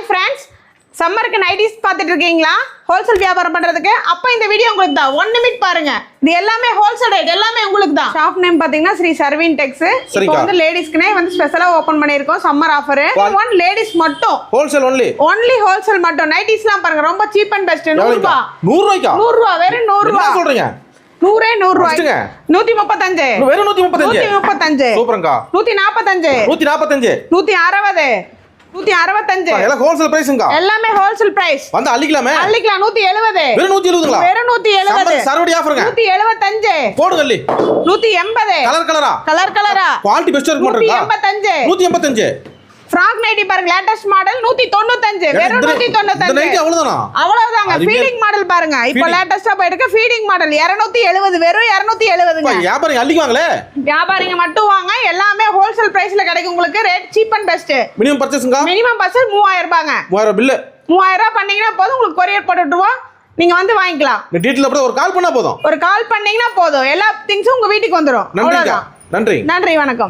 Hi friends, சம்மருக்கு nighties பார்த்துட்டு இருக்கீங்களா? ஹோல்சேல் வியாபாரம் பண்றதுக்கு அப்ப இந்த வீடியோ உங்களுக்கு தான். 1 நிமிட் பாருங்க. இது எல்லாமே ஹோல்சேல் ரேட், எல்லாமே உங்களுக்கு தான். ஷாப் நேம் பாத்தீங்கன்னா ஸ்ரீ சர்வின் டெக்ஸ். இப்போ வந்து லேடிஸ்க்குனே வந்து ஸ்பெஷலா ஓபன் பண்ணிருக்கோம் சம்மர் ஆஃபர். ஒன் லேடிஸ் மட்டும் ஹோல்சேல் ஒன்லி ஹோல்சேல் மட்டும். நைட்டிஸ்லாம் பாருங்க ரொம்ப சீப் அண்ட் பெஸ்ட். 100 ரூபாய் 100 ரூபாய்க்கா? 100 ரூபாய் வெறும் 100 ரூபாய் சொல்றீங்க. 100 ரூபாய் 135 வெறும் 135 சூப்பர்ங்கா. 145 160 165 எல்லாம் ஹோல்சேல் பிரைஸ்ங்கா. எல்லாமே ஹோல்சேல் பிரைஸ். வந்து அள்ளிக்கலாமே. அள்ளிக்கலாம். 170 வெறும் 170ங்களா? வெறும் 170 சர்வடி ஆஃபருங்க. 175 போடுங்க அள்ளி. 180 கலர் கலரா குவாலிட்டி பெஸ்ட் இருக்கு போடுங்க. 185 ஃப்ராக் நைட்டி பாருங்க, லேட்டஸ்ட் மாடல் 195 வெறும் 195. இந்த நைட்டி அவ்வளவுதானா? அவ்வளவுதாங்க. ஃபீடிங் மாடல் பாருங்க, இப்போ லேட்டஸ்டா போயிருக்கு ஃபீடிங் மாடல் 270 வெறும் 270ங்க. வியாபாரிங்க அள்ளிக்குவாங்களே. வியாபாரிங்க மட்டும் வாங்க, எல்லாமே ஹோல்சேல் பிரைஸ்ல கிடைக்கும் உங்களுக்கு. Rate cheap and best. Minimum பர்சேஸ்ங்க. மினிமம் பர்சேஸ் 3000 ரூபாய்ங்க. 3000 பில் 3000 ரூபாய் பண்ணீங்கன்னா போதும், உங்களுக்கு கொரியர் போட்டு விட்டுருவோம். நீங்க வந்து வாங்கிக்கலாம். இந்த டீடைல் அப்புறம் ஒரு கால் பண்ணா போதும். ஒரு கால் பண்ணீங்கன்னா போதும், எல்லா திங்ஸும் உங்க வீட்டுக்கு வந்துரும். நன்றி, வணக்கம்.